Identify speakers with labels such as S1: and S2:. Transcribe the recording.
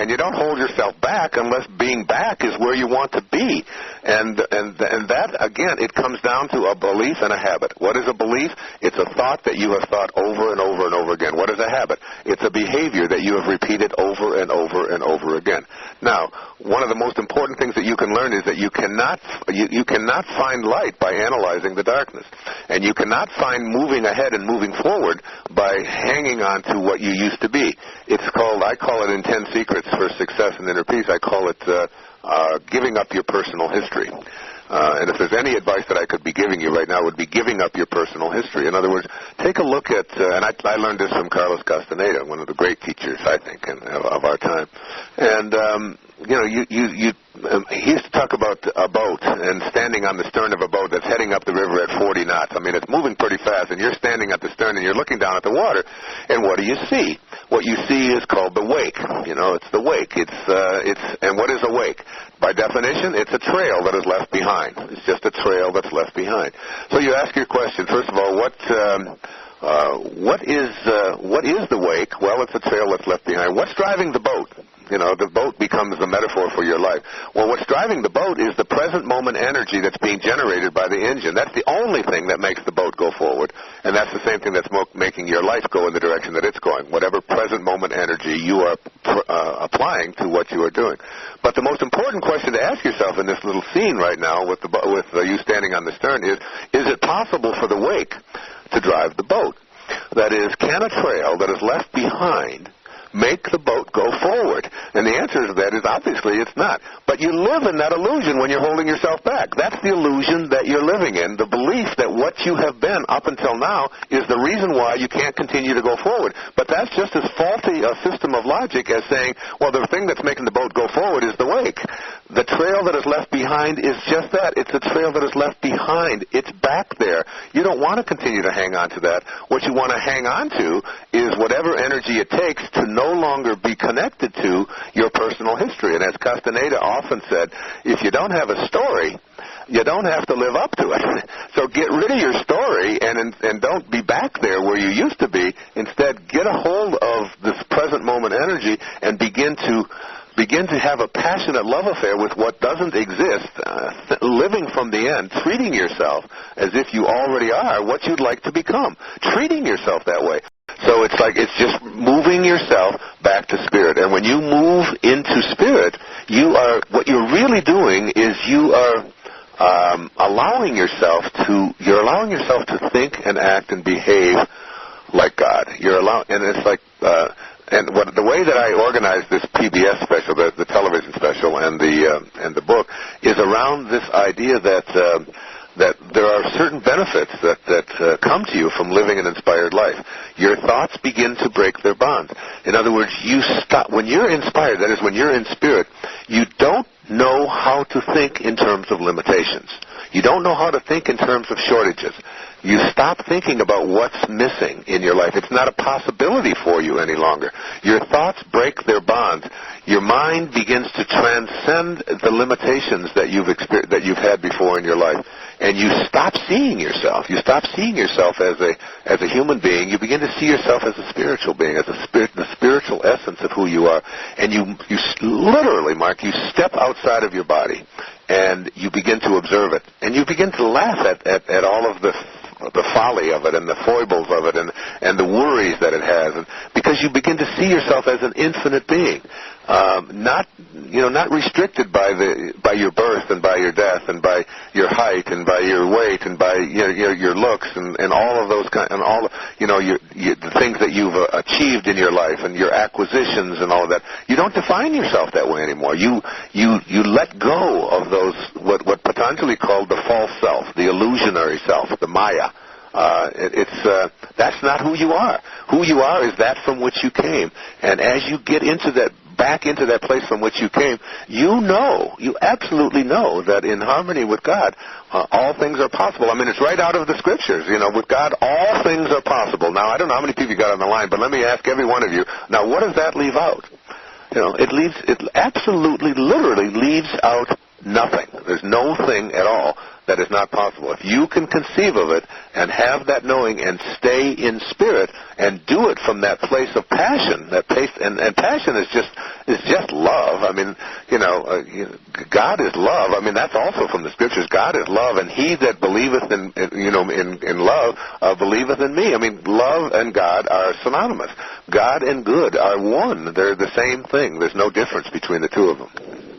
S1: and you don't hold yourself back unless being back is where you want to be. And that, again, it comes down to a belief and a habit. What is a belief? It's a thought that you have thought over and over and over again. What is a habit? It's a behavior that you have repeated over and over and over again. Now, one of the most important things that you can learn is that you cannot find light by analyzing the darkness. And you cannot find moving ahead and moving forward by hanging on to what you used to be. I call it in 10 Secrets for Success and Inner Peace, I call it giving up your personal history. And if there's any advice that I could be giving you right now, it would be giving up your personal history. In other words, take a look at, and I learned this from Carlos Castaneda, one of the great teachers, I think, of our time. And, he used to talk about a boat and standing on the stern of a boat that's heading up the river at 40 knots. I mean, it's moving pretty fast, and you're standing at the stern and you're looking down at the water, and what do you see? What you see is called the wake. It's the wake. And what is a wake? By definition, it's a trail that is left behind. It's just a trail that's left behind. So you ask your question, first of all, what is the wake? Well, it's a trail that's left behind. What's driving the boat? The boat becomes the metaphor for your life. Well, what's driving the boat is the present moment energy that's being generated by the engine. That's the only thing that makes the boat go forward, and that's the same thing that's making your life go in the direction that it's going, whatever present moment energy you are applying to what you are doing. But the most important question to ask yourself in this little scene right now with you standing on the stern is it possible for the wake to drive the boat? That is, can a trail that is left behind make the boat go forward? And the answer to that is obviously it's not. But you live in that illusion when you're holding yourself back. That's the illusion that you're living in, the belief that what you have been up until now is the reason why you can't continue to go forward. But that's just as faulty a system of logic as saying, well, the thing that's making the boat go forward is the wake. The trail that is left behind is just that. It's a trail that is left behind. It's back there. You don't want to continue to hang on to that. What you want to hang on to is whatever energy it takes to no longer be connected to your personal history. And as Castaneda often said, if you don't have a story, you don't have to live up to it. So get rid of your story and don't be back there where you used to be. Instead, get a hold of this present moment energy and begin to have a passionate love affair with what doesn't exist, living from the end, treating yourself as if you already are what you'd like to become, treating yourself that way. So it's just moving yourself back to spirit. And when you move into spirit, what you're really doing is you are allowing yourself to think and act and behave like God. The way that I organized this PBS special, the television special, and the book, is around this idea that there are certain benefits that come to you from living an inspired life. Your thoughts begin to break their bonds. In other words, you stop when you're inspired. That is, when you're in spirit, you don't know how to think in terms of limitations. You don't know how to think in terms of shortages. You stop thinking about what's missing in your life. It's not a possibility for you any longer. Your thoughts break their bonds. Your mind begins to transcend the limitations that you've had before in your life, and you stop seeing yourself. You stop seeing yourself as a human being. You begin to see yourself as a spiritual being, as the spiritual essence of who you are. And you literally, Mark, you step outside of your body, and you begin to observe it, and you begin to laugh at all of the folly of it and the foibles of it and the worries that it has, and because you begin to see yourself as an infinite being, not restricted by your birth and by your death and by your height and by your weight and by your looks and all of those the things that you've achieved in your life and your acquisitions and all of that. You don't define yourself that way anymore. You let go of those what Patanjali called the false self, the illusionary self, the Maya. That's not who you are. Who you are is that from which you came. And as you get back into that place from which you came, you absolutely know that in harmony with God, all things are possible. I mean, it's right out of the scriptures. With God, all things are possible. Now, I don't know how many people you got on the line, but let me ask every one of you. Now, what does that leave out? It absolutely, literally leaves out nothing. There's no thing at all that is not possible. If you can conceive of it and have that knowing and stay in spirit and do it from that place of passion, and passion is just love. I mean, God is love. I mean, that's also from the Scriptures. God is love, and he that believeth in love believeth in me. I mean, love and God are synonymous. God and good are one. They're the same thing. There's no difference between the two of them.